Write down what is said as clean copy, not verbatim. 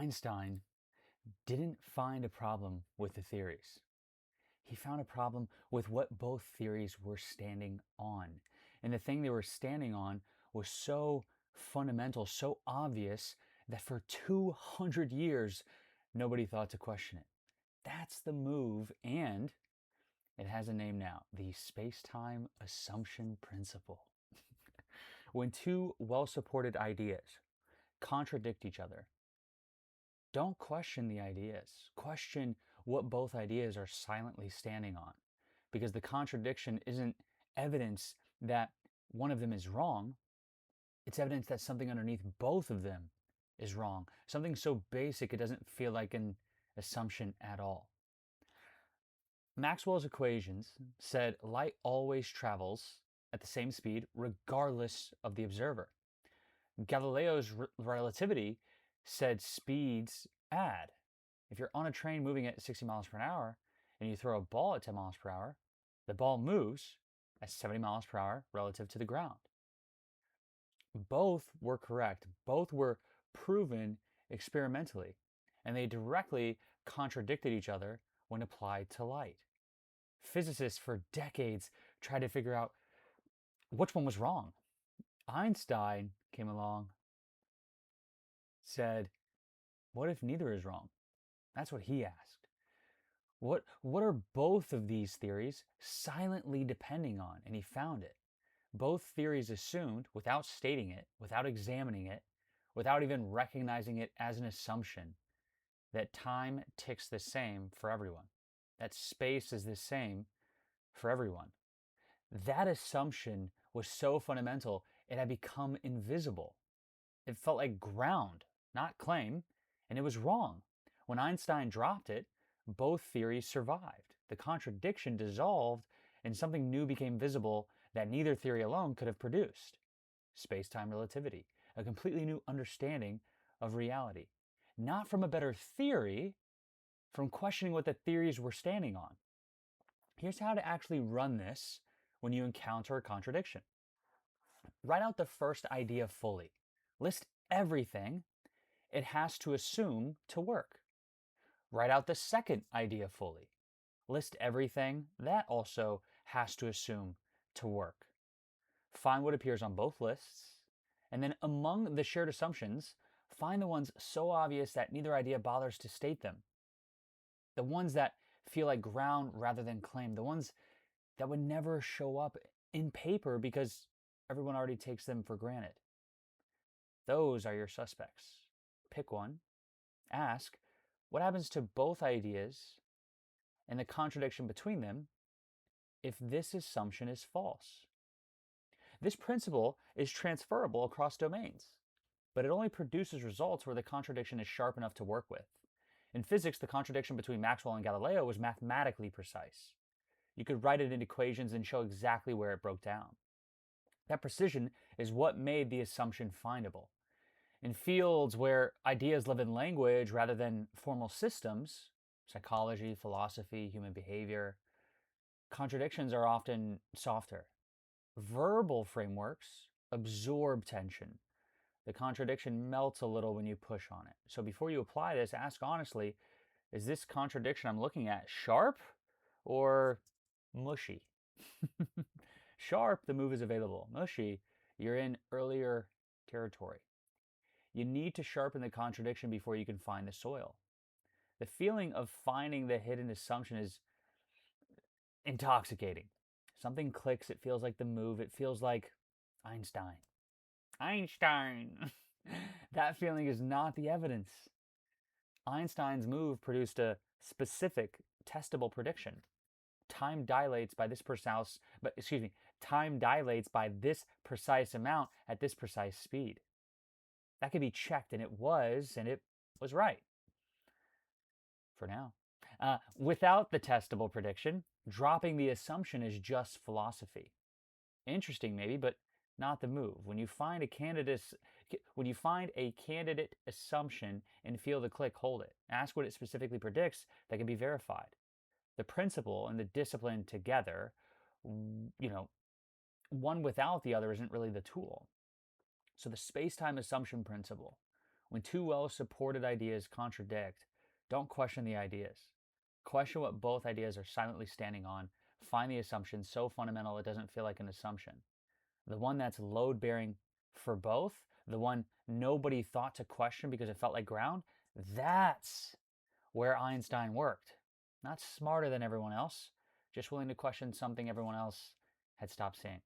Einstein didn't find a problem with the theories. He found a problem with what both theories were standing on. And the thing they were standing on was so fundamental, so obvious, that for 200 years, nobody thought to question it. That's the move, and it has a name now, the space-time assumption principle. When two well-supported ideas contradict each other, don't question the ideas. Question what both ideas are silently standing on. Because the contradiction isn't evidence that one of them is wrong, it's evidence that something underneath both of them is wrong. Something so basic it doesn't feel like an assumption at all. Maxwell's equations said light always travels at the same speed regardless of the observer. Galileo's relativity said speeds add. If you're on a train moving at 60 miles per hour and you throw a ball at 10 miles per hour, the ball moves at 70 miles per hour relative to the ground. Both were correct. Both were proven experimentally, and they directly contradicted each other when applied to light. Physicists for decades tried to figure out which one was wrong. Einstein came along, said, what if neither is wrong? That's what he asked. What are both of these theories silently depending on? And he found it. Both theories assumed, without stating it, without examining it, without even recognizing it as an assumption, that time ticks the same for everyone, that space is the same for everyone. That assumption was so fundamental, it had become invisible. It felt like ground, not claim, and it was wrong. When Einstein dropped it, both theories survived. The contradiction dissolved, and something new became visible that neither theory alone could have produced. Space-time relativity, a completely new understanding of reality. Not from a better theory, from questioning what the theories were standing on. Here's how to actually run this when you encounter a contradiction. Write out the first idea fully. List everything it has to assume to work. Write out the second idea fully. List everything that also has to assume to work. Find what appears on both lists, and then among the shared assumptions, find the ones so obvious that neither idea bothers to state them. The ones that feel like ground rather than claim. The ones that would never show up in paper because everyone already takes them for granted. Those are your suspects. Pick one. Ask, what happens to both ideas and the contradiction between them if this assumption is false? This principle is transferable across domains, but it only produces results where the contradiction is sharp enough to work with. In physics, the contradiction between Maxwell and Galileo was mathematically precise. You could write it in equations and show exactly where it broke down. That precision is what made the assumption findable. In fields where ideas live in language rather than formal systems, psychology, philosophy, human behavior, contradictions are often softer. Verbal frameworks absorb tension. The contradiction melts a little when you push on it. So before you apply this, ask honestly, is this contradiction I'm looking at sharp or mushy? Sharp, the move is available. Mushy, you're in earlier territory. You need to sharpen the contradiction before you can find the soil. The feeling of finding the hidden assumption is intoxicating. Something clicks, it feels like the move, it feels like Einstein. Einstein! That feeling is not the evidence. Einstein's move produced a specific, testable prediction. Time dilates by this precise amount at this precise speed. That could be checked, and it was right. For now. Without the testable prediction, dropping the assumption is just philosophy. Interesting maybe, but not the move. When you find a candidate assumption and feel the click, hold it. Ask what it specifically predicts that can be verified. The principle and the discipline together, one without the other isn't really the tool. So the space-time assumption principle. When two well supported ideas contradict, don't question the ideas. Question what both ideas are silently standing on. Find the assumption so fundamental it doesn't feel like an assumption. The one that's load bearing for both, the one nobody thought to question because it felt like ground, that's where Einstein worked. Not smarter than everyone else, just willing to question something everyone else had stopped seeing.